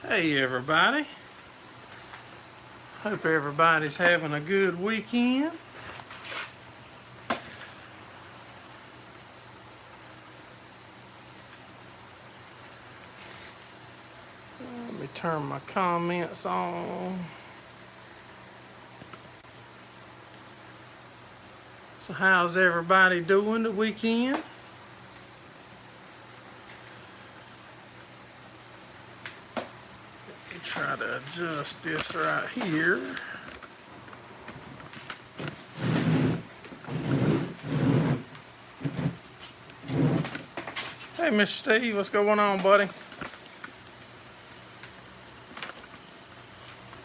Hey everybody, hope everybody's having a good weekend. Let me turn my comments on. So how's everybody doing the weekend? Let me try to adjust this right here. Hey Mr. Steve, what's going on, buddy?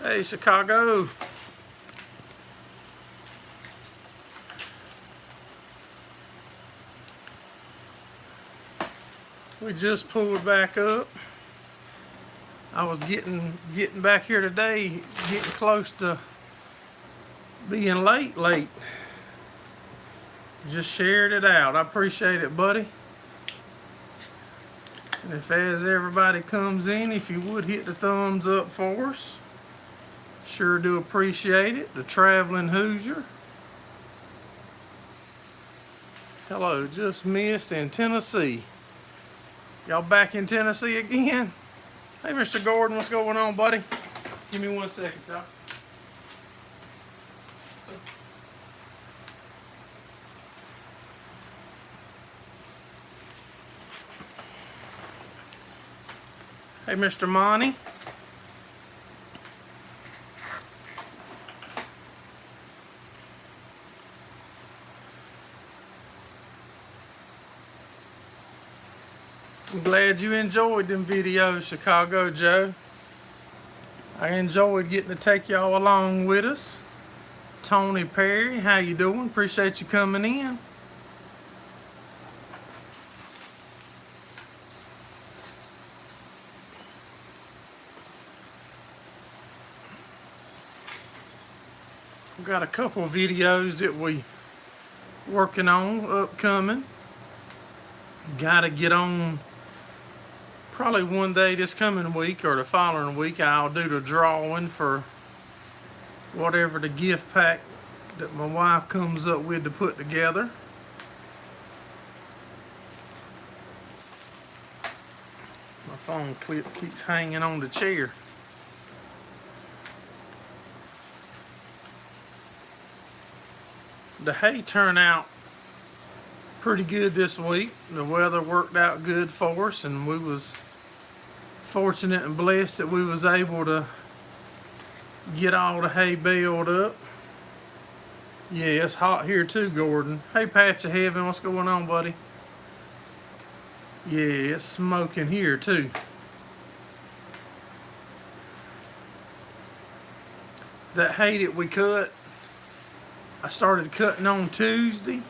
Hey Chicago. We just pulled back up. I was getting back here today, getting close to being late. Just shared it out. I appreciate it, buddy. And if as everybody comes in, if you would hit the thumbs up for us. Sure do appreciate it. The Traveling Hoosier. Hello, just missed in Tennessee. Y'all back in Tennessee again? Hey, Mr. Gordon, what's going on, buddy? Give me 1 second, y'all. Hey, Mr. Monty. I'm glad you enjoyed them videos, Chicago Joe. I enjoyed getting to take y'all along with us. Tony Perry, how you doing? Appreciate you coming in. We've got a couple of videos that we working on upcoming. Gotta get on probably one day this coming week or the following week. I'll do the drawing for whatever the gift pack that my wife comes up with to put together. My phone clip keeps hanging on the chair. The hay turned out pretty good this week. The weather worked out good for us, and we was fortunate and blessed that we was able to get all the hay baled up. Yeah, it's hot here too, Gordon. Hey, Patch of Heaven, what's going on, buddy? Yeah, it's smoking here too. That hay that we cut, I started cutting on Tuesday.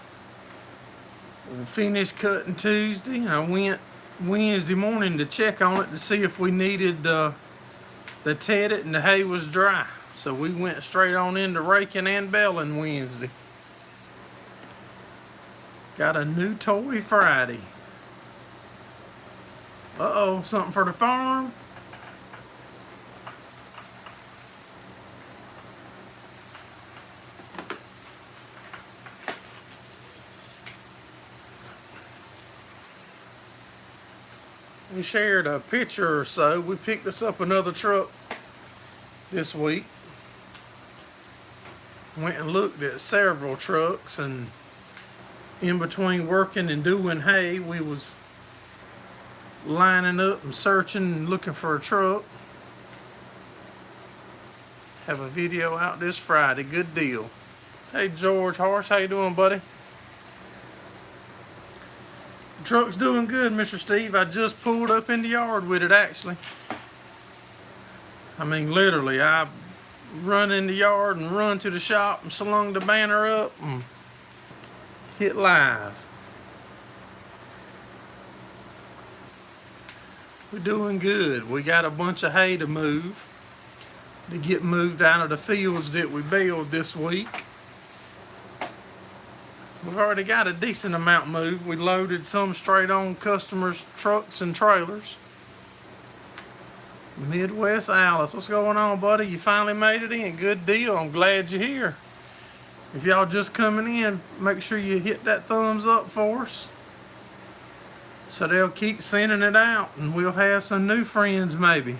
We finished cutting Tuesday, and I went Wednesday morning to check on it to see if we needed to ted it, and the hay was dry. So we went straight on into raking and baling Wednesday. Got a new toy Friday. Uh-oh, something for the farm? We shared a picture or so. We picked us up another truck this week. Went and looked at several trucks, and in between working and doing hay, we was lining up and searching and looking for a truck. Have a video out this Friday. Good deal. Hey George Horse, how you doing, buddy? Truck's doing good, Mr. Steve. I just pulled up in the yard with it, actually. I mean, literally, I run in the yard and run to the shop and slung the banner up and hit live. We're doing good. We got a bunch of hay to move, to get moved out of the fields that we baled this week. We've already got a decent amount moved. We loaded some straight on customers' trucks and trailers. Midwest Alice, what's going on, buddy? You finally made it in. Good deal. I'm glad you're here. If y'all just coming in, make sure you hit that thumbs up for us, so they'll keep sending it out, and we'll have some new friends maybe.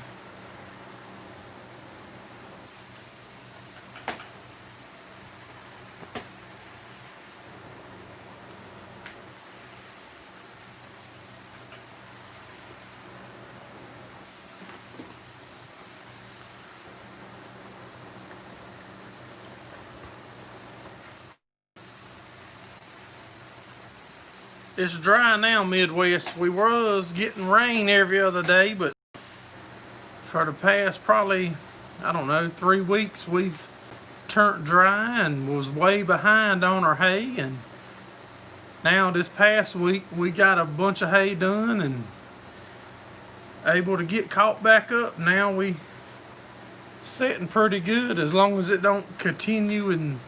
It's dry now, Midwest. We was getting rain every other day, but for the past probably, I don't know, 3 weeks, we've turned dry and was way behind on our hay. And now this past week, we got a bunch of hay done and able to get caught back up. Now we sitting pretty good, as long as it don't continue and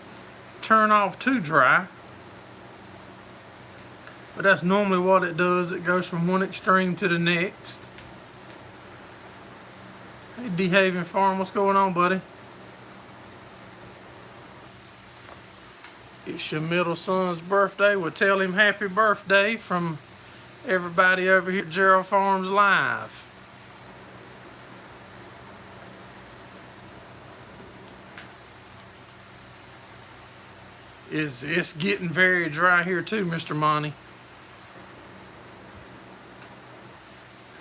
turn off too dry. But that's normally what it does. It goes from one extreme to the next. Hey, D-Haven Farm, what's going on, buddy? It's your middle son's birthday. We'll tell him happy birthday from everybody over here at Gerraldfarms Live. It's getting very dry here too, Mr. Monty.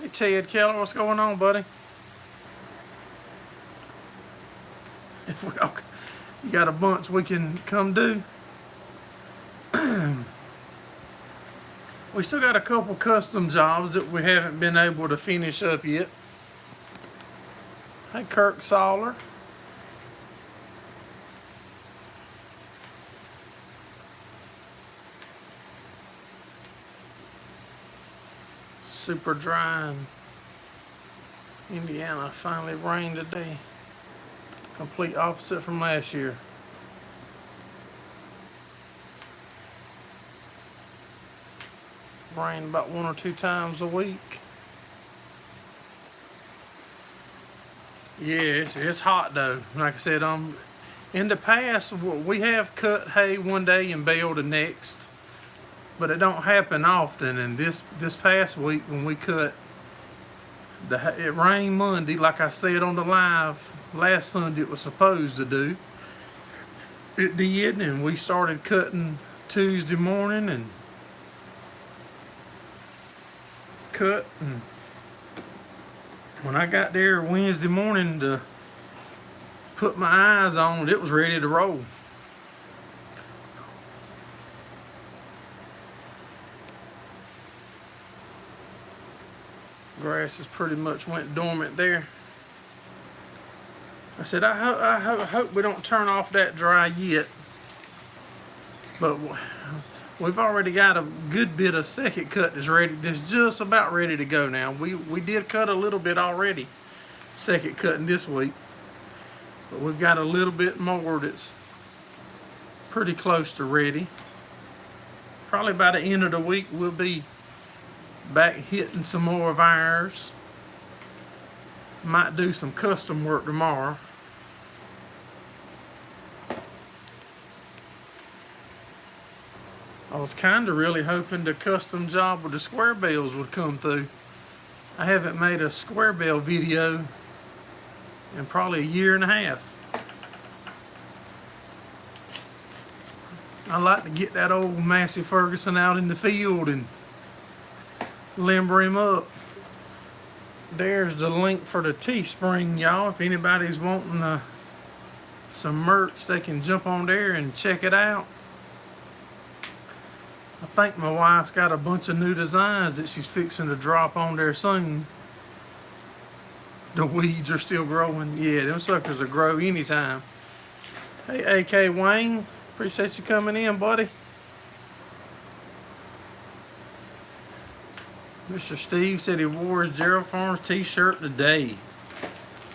Hey, Ted Keller, what's going on, buddy? If you got a bunch we can come do. We still got a couple custom jobs that we haven't been able to finish up yet. Hey, Kirk Soller. Super dry in Indiana. Finally rained today. Complete opposite from last year. Rain about 1 or 2 times a week. Yeah, it's hot though. Like I said, in the past we have cut hay one day and baled the next, but it don't happen often. And this past week when we cut, it rained Monday, like I said on the live last Sunday it was supposed to do. It did, and we started cutting Tuesday morning and cut. And when I got there Wednesday morning to put my eyes on it, it was ready to roll. Grass has pretty much went dormant there. I said, I hope we don't turn off that dry yet. But we've already got a good bit of second cut that's ready. That's just about ready to go now. We did cut a little bit already, second cutting this week. But we've got a little bit more that's pretty close to ready. Probably by the end of the week we'll be back hitting some more of ours. Might do some custom work tomorrow. I was kind of really hoping the custom job with the square bales would come through. I haven't made a square bale video in probably 1.5 years. I like to get that old Massey Ferguson out in the field and limber him up. There's the link for the Teespring, y'all. If anybody's wanting some merch, they can jump on there and check it out. I think my wife's got a bunch of new designs that she's fixing to drop on there soon. The weeds are still growing. Yeah, them suckers will grow anytime. Hey, AK Wayne, appreciate you coming in, buddy. Mr. Steve said he wore his Gerraldfarms t-shirt today.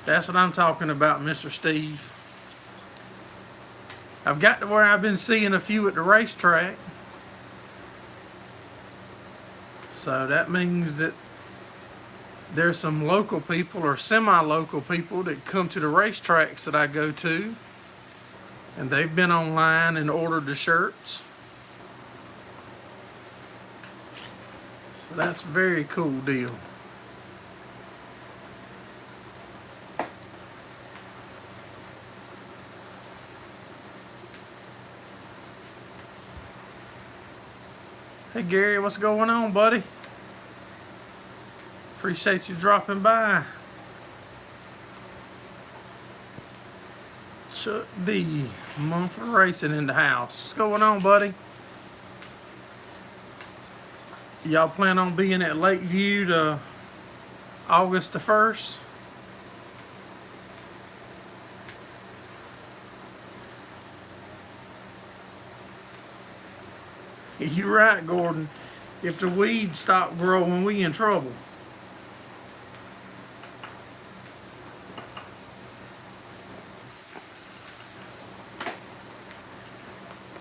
That's what I'm talking about, Mr. Steve. I've got to where I've been seeing a few at the racetrack. So that means that there's some local people or semi-local people that come to the racetracks that I go to, and they've been online and ordered the shirts. So that's a very cool deal. Hey Gary, what's going on, buddy? Appreciate you dropping by. Chuck D, Mumford Racing in the house. What's going on, buddy? Y'all plan on being at Lakeview to August the 1st? You're right, Gordon. If the weeds stop growing, we in trouble.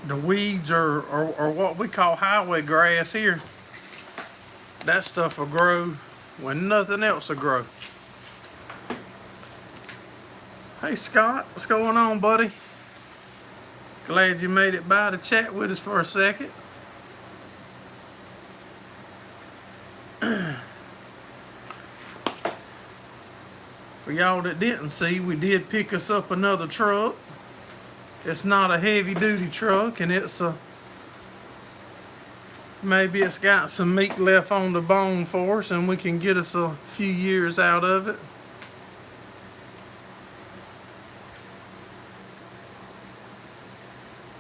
The weeds are what we call highway grass here. That stuff will grow when nothing else will grow. Hey Scott, what's going on, buddy? Glad you made it by to chat with us for a second. For y'all that didn't see, we did pick us up another truck. It's not a heavy duty truck, and maybe it's got some meat left on the bone for us and we can get us a few years out of it.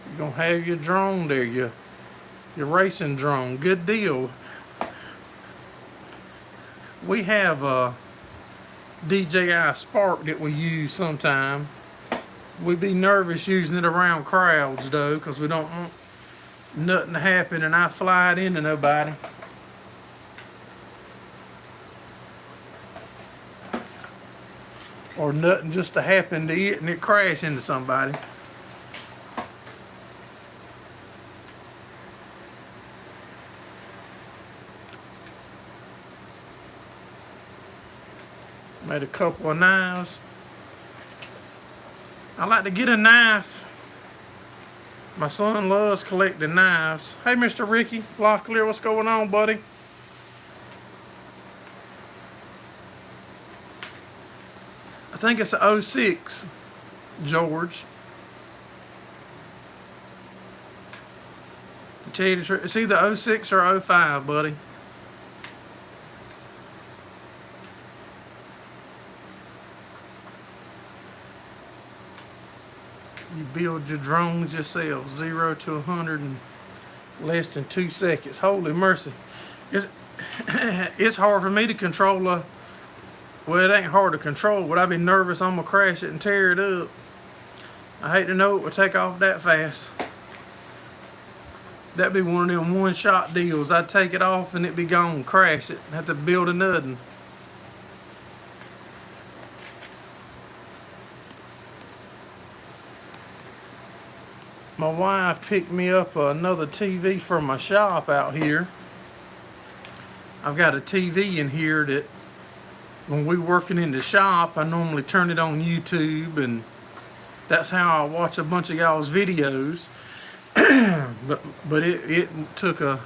You're gonna have your drone there, your racing drone. Good deal. We have a DJI Spark that we use sometime. We'd be nervous using it around crowds though, because we don't want nothing to happen and I fly it into nobody. Or nothing just to happen to it and it crash into somebody. Made a couple of knives. I like to get a knife. My son loves collecting knives. Hey, Mr. Ricky Locklear, what's going on, buddy? I think it's a 06, George. To tell you the truth, it's either 06 or 05, buddy. You build your drones yourself, 0 to 100 in less than 2 seconds. Holy mercy. It's hard for me to control well, it ain't hard to control, but I'd be nervous I'm gonna crash it and tear it up. I hate to know it would take off that fast. That'd be one of them one-shot deals. I'd take it off and it'd be gone, crash it, have to build another one. My wife picked me up another TV from my shop out here. I've got a TV in here that when we're working in the shop, I normally turn it on YouTube, and that's how I watch a bunch of y'all's videos. but it took a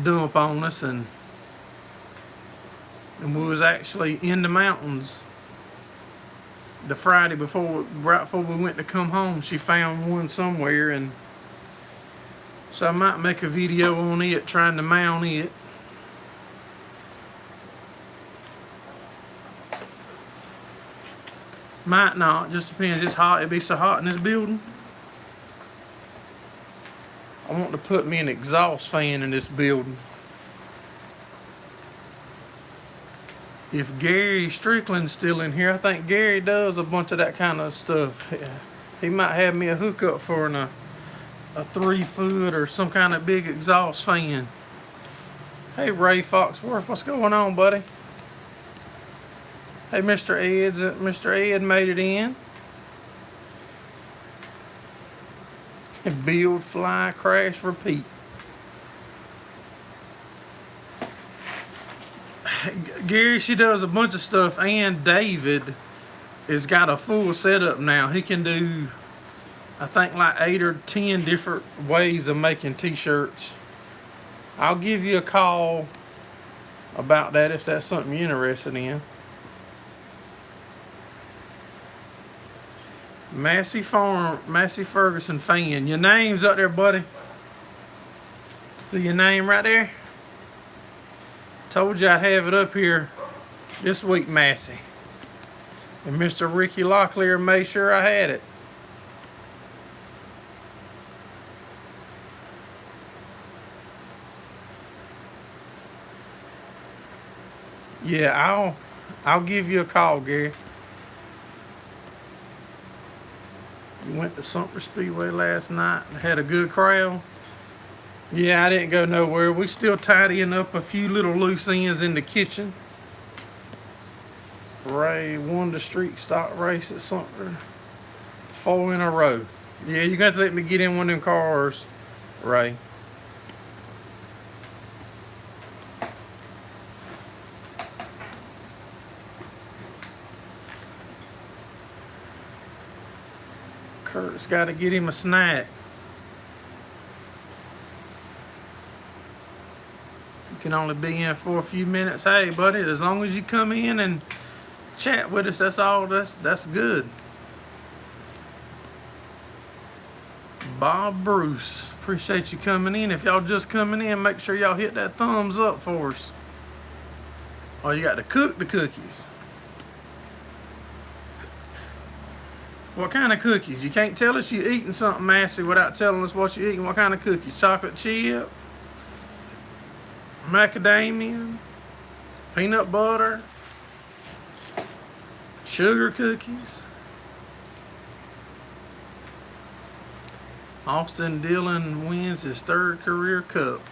dump on us, and we was actually in the mountains the Friday before, right before we went to come home. She found one somewhere, and so I might make a video on it, trying to mount it. Might not, just depends. It's hot. It'd be so hot in this building. I want to put me an exhaust fan in this building. If Gary Strickland's still in here, I think Gary does a bunch of that kind of stuff. He might have me a hookup for a 3-foot or some kind of big exhaust fan. Hey Ray Foxworth, what's going on, buddy? Hey Mr. Ed made it in. Build, fly, crash, repeat. Gary, she does a bunch of stuff, and David has got a full setup now. He can do, I think, like 8 or 10 different ways of making t-shirts. I'll give you a call about that if that's something you're interested in. Massey Ferguson fan. Your name's up there, buddy. See your name right there? Told you I'd have it up here this week, Massey. And Mr. Ricky Locklear made sure I had it. Yeah, I'll give you a call, Gary. You went to Sumter Speedway last night and had a good crowd. Yeah, I didn't go nowhere. We still tidying up a few little loose ends in the kitchen. Ray won the street stock race at Sumter. 4 in a row. Yeah, you got to let me get in one of them cars, Ray. Kurt's got to get him a snack. You can only be in for a few minutes. Hey, buddy, as long as you come in and chat with us, that's all. That's good. Bob Bruce, appreciate you coming in. If y'all just coming in, make sure y'all hit that thumbs up for us. Oh, you got to cook the cookies. What kind of cookies? You can't tell us you're eating something, Massey, without telling us what you're eating. What kind of cookies? Chocolate chip? Macadamia? Peanut butter? Sugar cookies? Austin Dillon wins his 3rd career cup.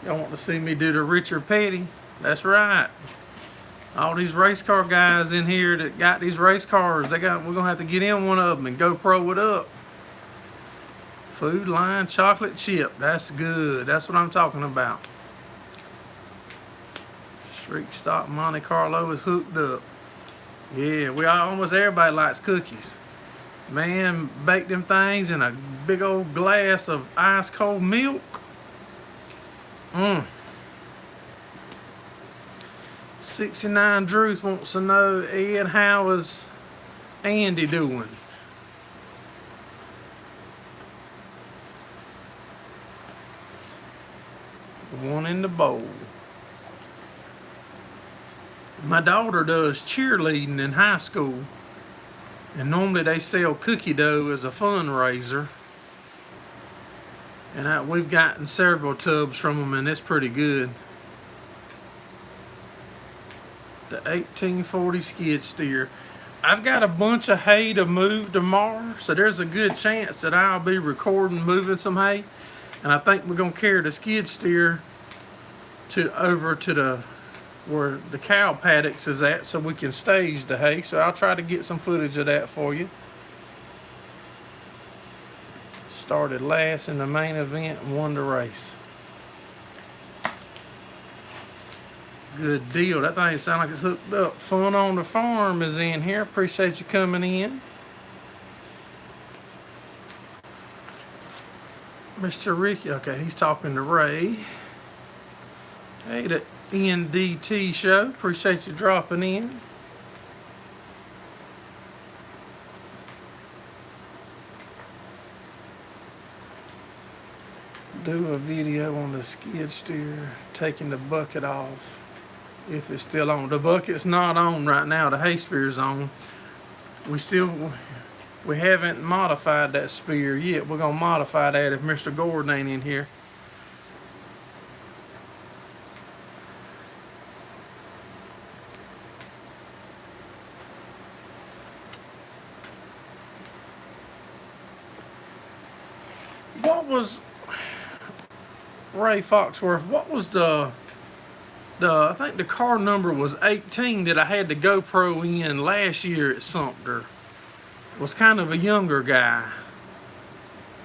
Y'all want to see me do the Richard Petty? That's right. All these race car guys in here that got these race cars, we're gonna have to get in one of them and GoPro it up. Food Line chocolate chip, that's good. That's what I'm talking about. Street Stock Monte Carlo is hooked up. Yeah, almost everybody likes cookies. Man, bake them things in a big old glass of ice cold milk. 69 Drews wants to know, Ed, how is Andy doing? One in the bowl. My daughter does cheerleading in high school, and normally they sell cookie dough as a fundraiser. And we've gotten several tubs from them, and it's pretty good. The 1840 skid steer. I've got a bunch of hay to move tomorrow, so there's a good chance that I'll be recording moving some hay. And I think we're gonna carry the skid steer over to where the cow paddocks is at, so we can stage the hay. So I'll try to get some footage of that for you. Started last in the main event and won the race. Good deal. That thing sounds like it's hooked up. Fun on the Farm is in here. Appreciate you coming in. Mr. Ricky, okay, he's talking to Ray. Hey, the NDT show. Appreciate you dropping in. Do a video on the skid steer taking the bucket off. If it's still on. The bucket's not on right now. The hay spear's on. We haven't modified that spear yet. We're gonna modify that if Mr. Gordon ain't in here. What was Ray Foxworth? What was I think the car number was 18 that I had the GoPro in last year at Sumter. It was kind of a younger guy.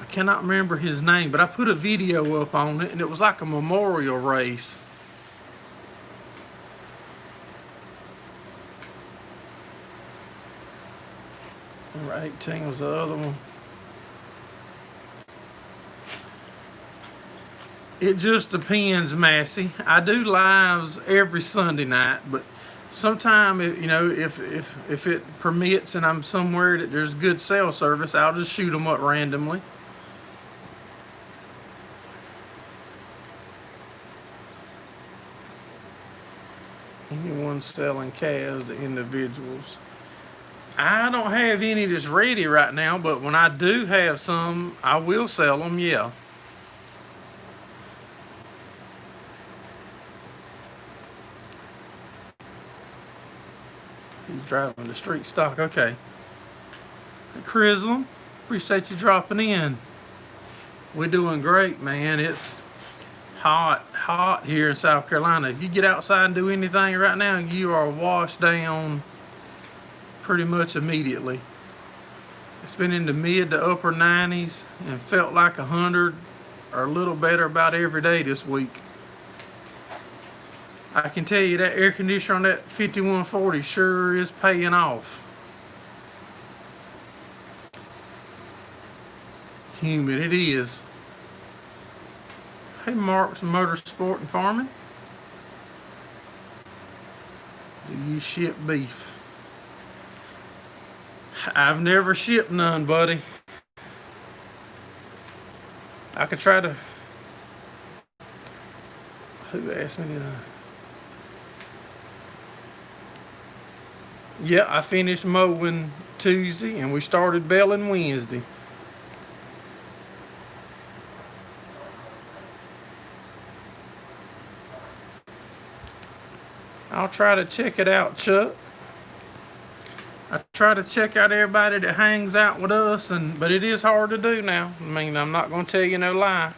I cannot remember his name, but I put a video up on it, and it was like a memorial race. Number 18 was the other one. It just depends, Massey. I do lives every Sunday night, but sometime, if it permits and I'm somewhere that there's good cell service, I'll just shoot them up randomly. Anyone selling calves to individuals? I don't have any that's ready right now, but when I do have some, I will sell them, yeah. He's driving the street stock, okay. Crislin, appreciate you dropping in. We're doing great, man. It's hot here in South Carolina. If you get outside and do anything right now, you are washed down pretty much immediately. It's been in the mid to upper 90s and felt like 100 or a little better about every day this week. I can tell you that air conditioner on that 5140 sure is paying off. Humid it is. Hey, Mark's Motorsport and Farming. Do you ship beef? I've never shipped none, buddy. I could try to. Who asked me to? Yeah, I finished mowing Tuesday and we started baling Wednesday. I'll try to check it out, Chuck. I try to check out everybody that hangs out with us, but it is hard to do now. I mean, I'm not going to tell you no lie.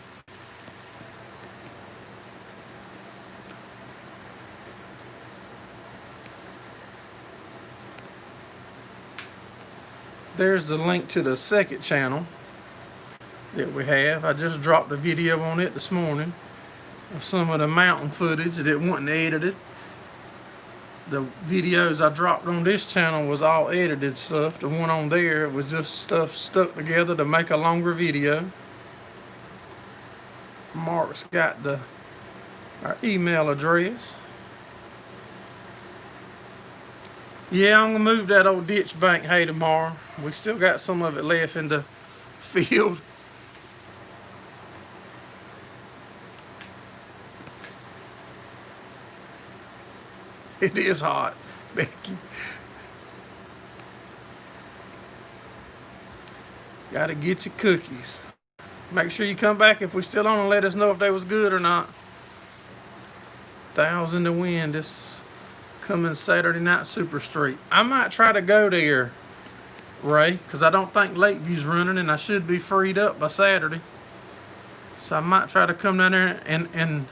There's the link to the second channel that we have. I just dropped a video on it this morning of some of the mountain footage that wasn't edited. The videos I dropped on this channel was all edited stuff. The one on there was just stuff stuck together to make a longer video. Mark's got our email address. Yeah, I'm gonna move that old ditch bank hay tomorrow. We still got some of it left in the field. It is hot, Becky. Gotta get your cookies. Make sure you come back if we still on and let us know if they was good or not. 1,000 to win this coming Saturday night Super Street. I might try to go there, Ray, because I don't think Lakeview's running and I should be freed up by Saturday. So I might try to come down there and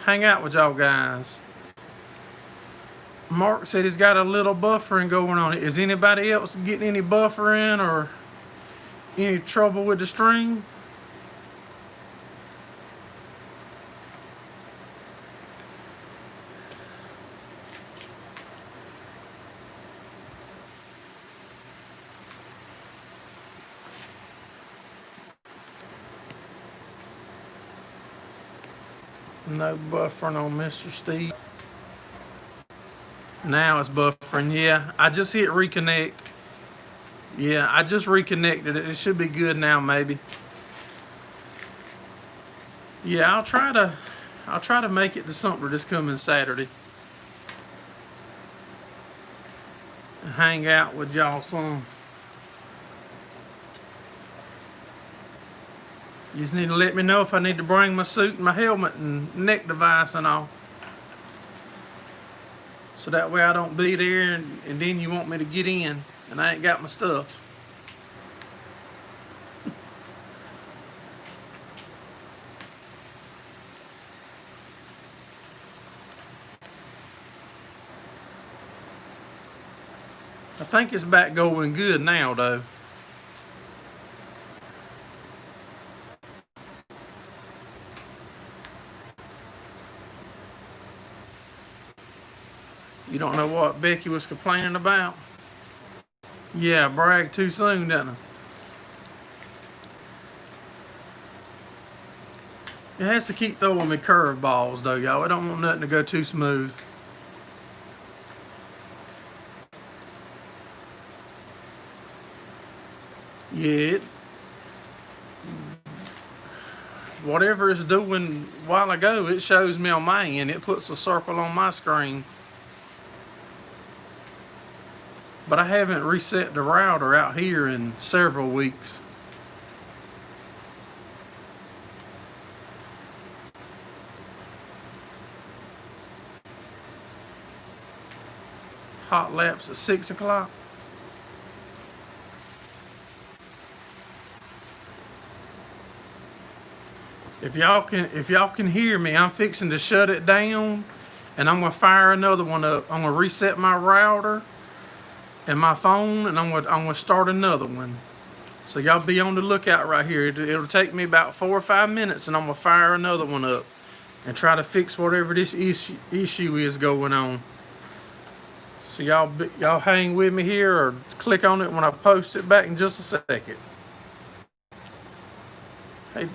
hang out with y'all guys. Mark said he's got a little buffering going on. Is anybody else getting any buffering or any trouble with the stream? No buffering on Mr. Steve. Now it's buffering. Yeah, I just hit reconnect. Yeah, I just reconnected it. It should be good now, maybe. Yeah, I'll try to make it to Sumter this coming Saturday. Hang out with y'all some. You just need to let me know if I need to bring my suit and my helmet and neck device and all. So that way I don't be there and then you want me to get in and I ain't got my stuff. I think it's back going good now though. You don't know what Becky was complaining about? Yeah, bragged too soon, didn't I? It has to keep throwing me curveballs, though, y'all. I don't want nothing to go too smooth. Yeah, whatever it's doing a while ago, it shows me on my end. It puts a circle on my screen. But I haven't reset the router out here in several weeks. Hot laps at 6 o'clock. If y'all can hear me, I'm fixing to shut it down, and I'm gonna fire another one up. I'm gonna reset my router and my phone, and I'm gonna start another one. So y'all be on the lookout right here. It'll take me about 4 or 5 minutes, and I'm gonna fire another one up and try to fix whatever this issue is going on. So y'all hang with me here, or click on it when I post it back in just a second. Hey.